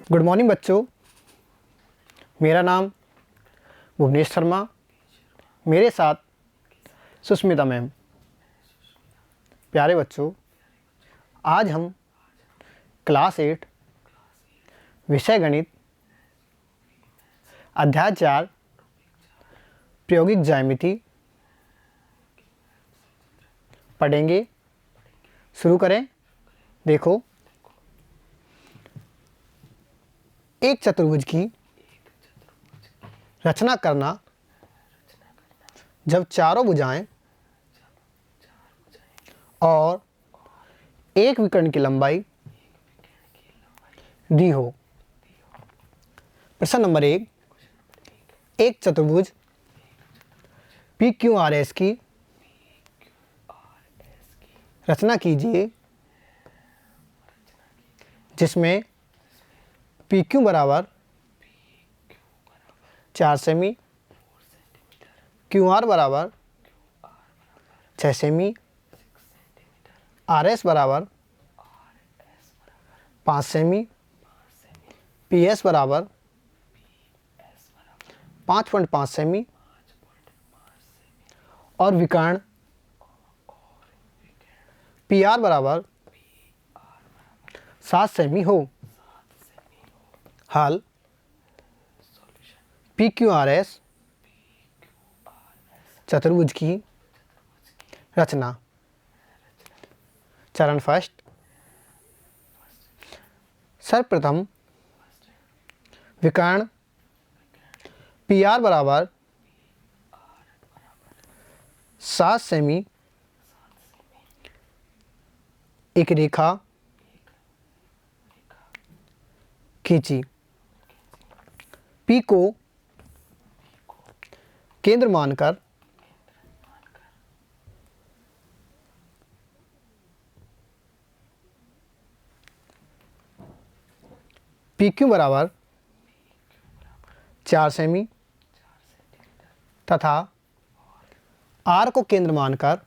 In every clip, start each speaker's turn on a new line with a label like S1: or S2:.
S1: Good morning बच्चों। मेरा नाम भुवनेश शर्मा, मेरे साथ सुष्मिता मैम। प्यारे बच्चों, आज हम क्लास 8 विषय गणित अध्याय 4 प्रायोगिक ज्यामिति पढ़ेंगे। शुरू करें। देखो, एक चतुर्भुज की रचना करना जब चारों भुजाएं और एक विकर्ण की लंबाई दी हो। प्रश्न नंबर 1, एक चतुर्भुज पी क्यू आर एस की रचना कीजिए जिसमें पी क्यू बराबर 4 सेमी, क्यू आर बराबर 6 सेमी, आर एस बराबर 5 सेमी, पी एस बराबर 5.5 सेमी और विकर्ण पी आर बराबर 7 सेमी हो। हल पी क्यू आर एस चतुर्भुज की रचना। चरण फर्स्ट, सर्वप्रथम विकर्ण पी आर बराबर 7 सेमी एक रेखा खींची। पी को केंद्र मानकर पी क्यू बराबर 4 सेमी तथा आर को केंद्र मानकर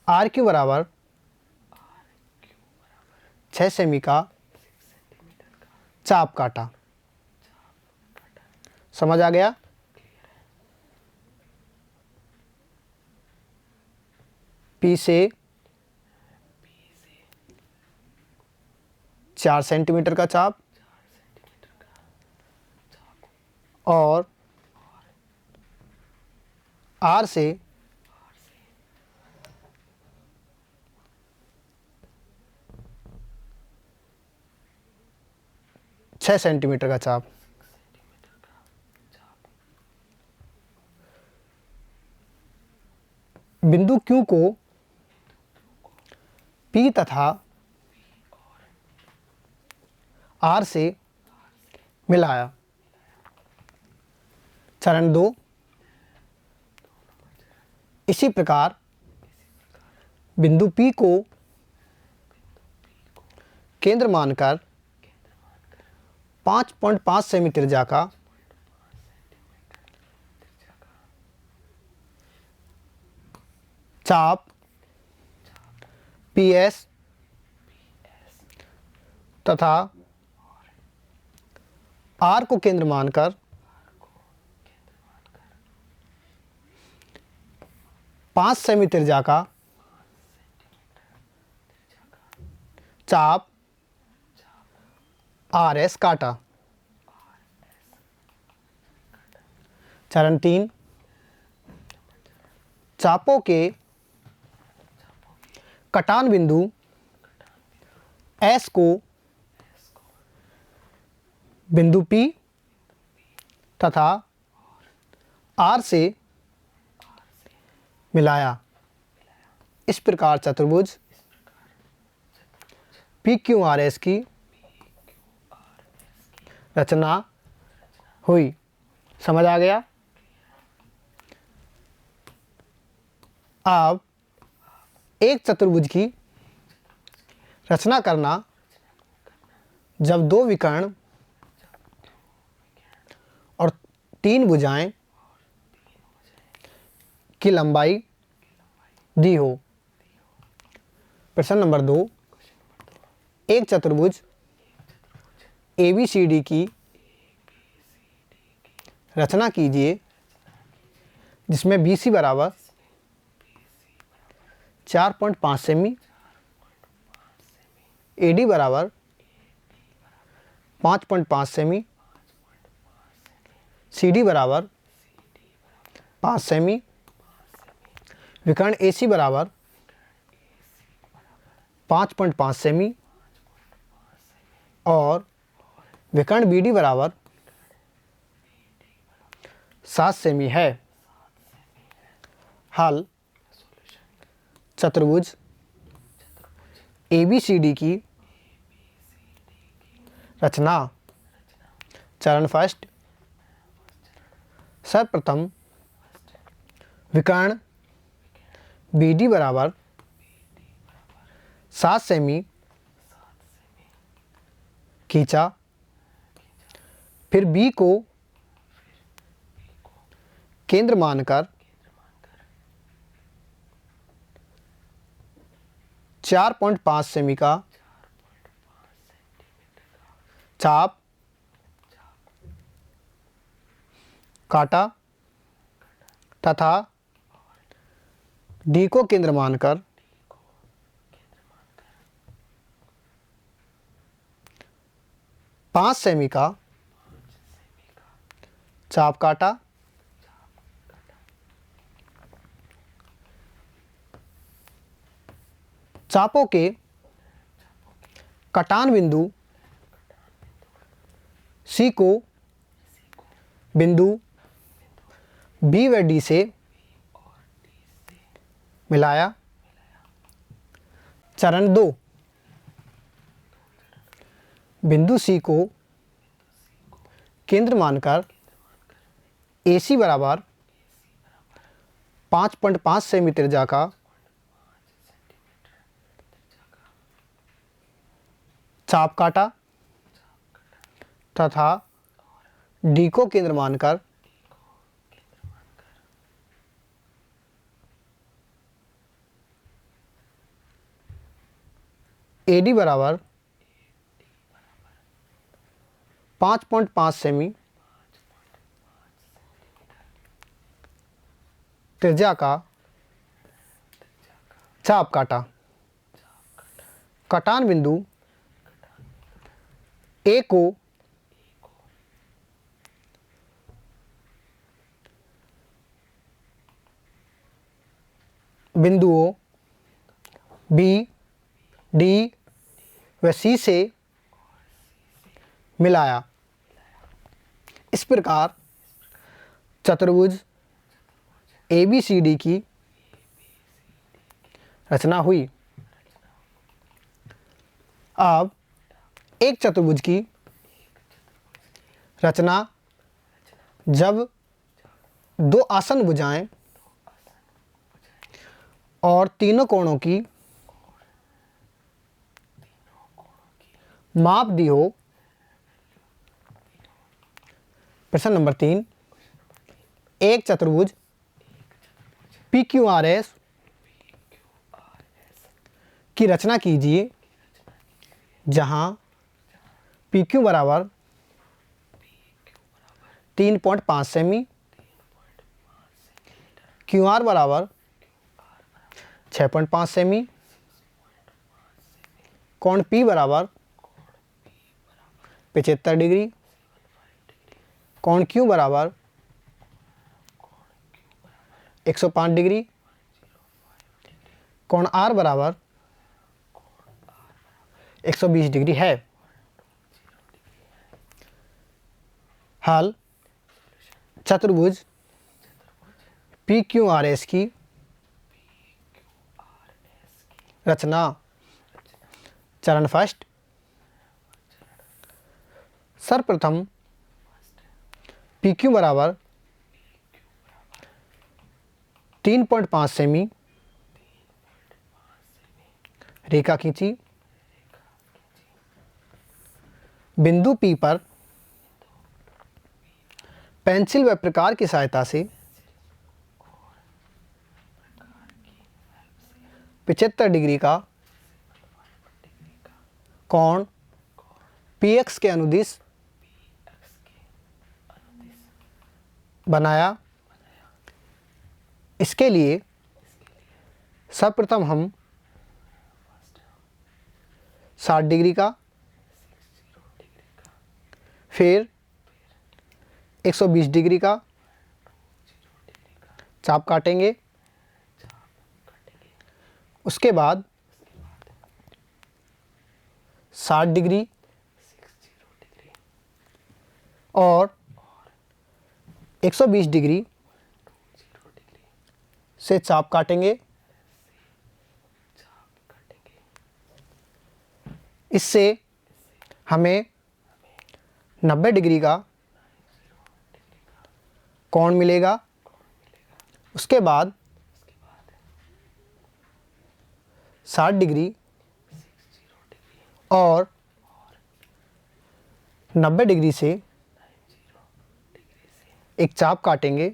S1: आर क्यू बराबर 6 सेमी का चाप काटा। समझ आ गया? पी से 4 सेंटीमीटर का चाप और आर से 6 सेंटीमीटर का चाप। बिंदु Q को P तथा R से मिलाया। चरण 2, इसी प्रकार बिंदु P को केंद्र मानकर 5.5 सेमी त्रिज्या का चाप पी एस तथा आर को केंद्र मानकर 5 सेमी त्रिज्या का चाप आर एस काटा। चरण 3, चापों के कटान बिंदु S को बिंदु P तथा R से मिलाया। इस प्रकार चतुर्भुज पी क्यू आर एस की रचना हुई। समझ आ गया? अब एक चतुर्भुज की रचना करना जब 2 विकर्ण और 3 भुजाएं की लंबाई दी हो। प्रश्न नंबर 2, एक चतुर्भुज ABCD की रचना कीजिए जिसमें BC बराबर 4.5 सेमी, AD बराबर 5.5 सेमी, CD बराबर 5 सेमी, विकर्ण AC बराबर 5.5 सेमी और विकर्ण BD बराबर 7 सेमी है। हल चतुर्भुज ABCD की रचना। चरण फर्स्ट। सर्वप्रथम विकर्ण BD बराबर 7 सेमी खींचा, फिर B को केंद्र मानकर 4.5 सेमी का चाप काटा तथा D को केंद्र मानकर 5 सेमी का चाप काटा। चापों के कटान बिंदु C को बिंदु B व D से मिलाया। चरण 2। बिंदु C को केंद्र मानकर AC बराबर 5.5 सेमी त्रिज्या का चाप काटा तथा D को केंद्र मानकर AD बराबर 5.5 सेमी त्रिज्या का चाप काटा। कटान बिंदु A को बिंदुओं B, D व C से मिलाया। इस प्रकार चतुर्भुज ABCD की रचना हुई। अब एक चतुर्भुज की रचना जब दो आसन भुजाएं और तीनों कोणों की माप दी हो। प्रश्न नंबर 3। एक चतुर्भुज PQRS की रचना कीजिए जहां PQ बराबर 3.5 सेमी, QR बराबर 6.5 सेमी, कोण P बराबर 75 डिग्री, कोण Q बराबर 105 डिग्री, कोण R बराबर 120 डिग्री है। हल चतुर्भुज PQRS की रचना। चरण फर्स्ट। सर्वप्रथम PQ बराबर 3.5 सेमी रेखा खींची। बिंदु P पर पेंसिल व प्रकार की सहायता से 75 डिग्री का कोण PX के अनुदिश बनाया। इसके लिए सर्वप्रथम हम 60 डिग्री का, फिर 120 डिग्री का चाप काटेंगे। उसके बाद 60 डिग्री और 120 डिग्री से चाप काटेंगे। इससे हमें 90 डिग्री का कोण मिलेगा। उसके बाद 60 डिग्री और 90 डिग्री से एक चाप काटेंगे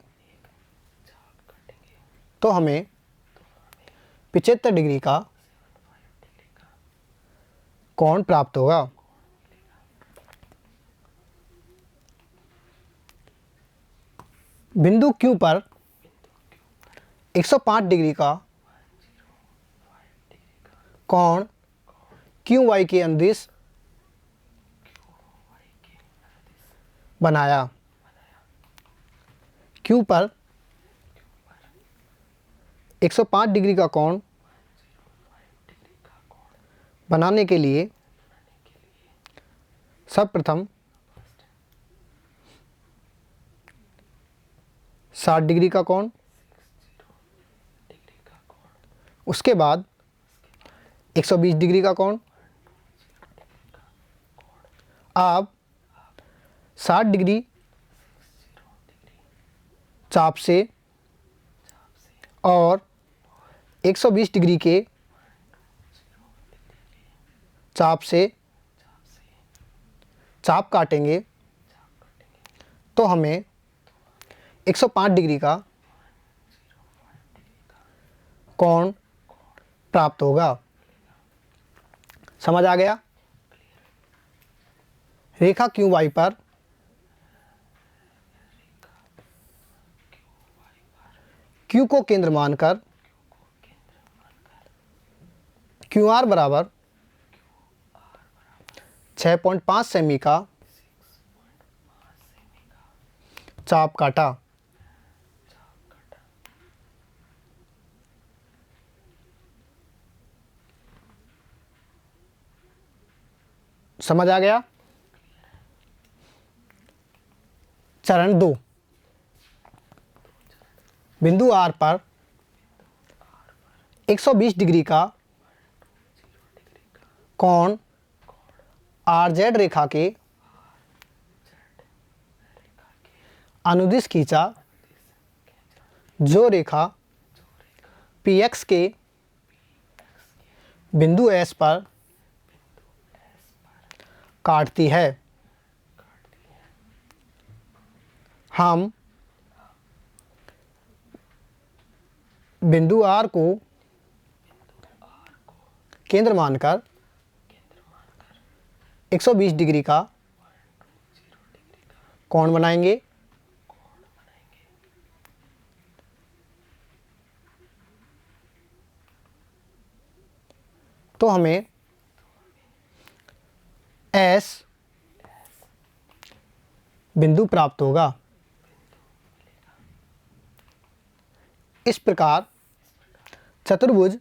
S1: तो हमें 75 डिग्री का कोण प्राप्त होगा। बिंदु Q पर 105 डिग्री का कोण QY के अनुदिश बनाया। Q पर 105 डिग्री का कोण बनाने के लिए सर्वप्रथम 60 डिग्री का कोण, उसके बाद 120 डिग्री का कोण। अब 60 डिग्री चाप से और 120 डिग्री के चाप से चाप काटेंगे तो हमें 105 डिग्री का कोण प्राप्त होगा। समझ आ गया? रेखा QY पर Q को केंद्र मानकर QR बराबर 6.5 सेमी का चाप काटा। समझ आ गया? चरण 2, बिंदु R पर 120 डिग्री का कोण RZ रेखा के अनुदिश खींचा। जो रेखा PX के बिंदु S पर काटती है। हम बिंदु R को केंद्र मानकर 120 डिग्री का कोण बनाएंगे। तो हमें S बिंदु प्राप्त होगा। इस प्रकार चतुर्भुज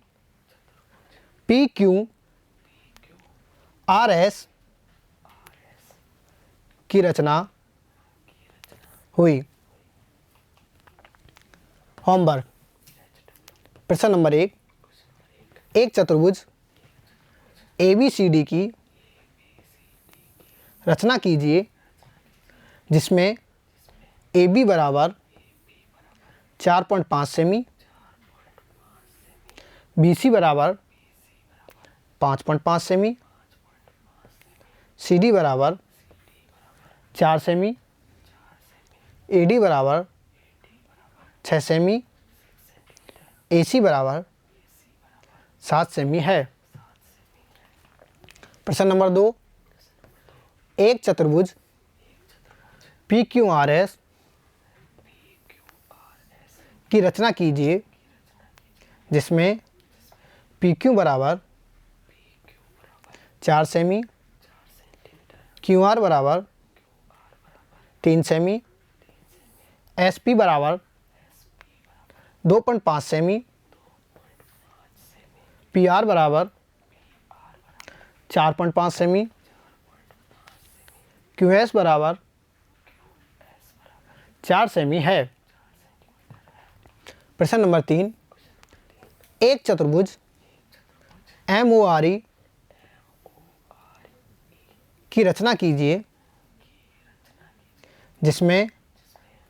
S1: PQRS की रचना हुई। होमवर्क प्रश्न नंबर 1, एक चतुर्भुज ABCD की रचना कीजिए जिसमें AB बराबर 4.5 सेमी, BC बराबर 5.5 सेमी, CD बराबर 4 सेमी, AD बराबर 6 सेमी, AC बराबर 7 सेमी है। प्रश्न नंबर 2, एक चतुर्भुज पी क्यू आर एस की रचना कीजिए जिसमें पी क्यू बराबर 4 सेमी, क्यू आर बराबर 3 सेमी, एस पी बराबर 2.5 सेमी, पी आर बराबर 4.5 सेमी, क्यू एस बराबर 4 सेमी है। प्रश्न नंबर 3, एक चतुर्भुज एम ओ आर ई की रचना कीजिए जिसमें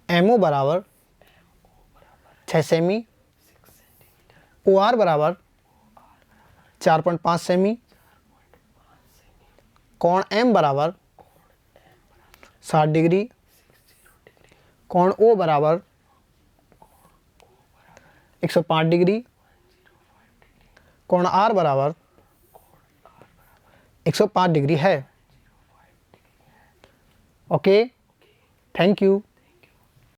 S1: एम ओ बराबर 6 सेमी, ओ आर बराबर 4.5 सेमी, कोण एम बराबर 60 डिग्री, कोण ओ बराबर 105 डिग्री, कोण आर बराबर 105 डिग्री है। Okay, thank you.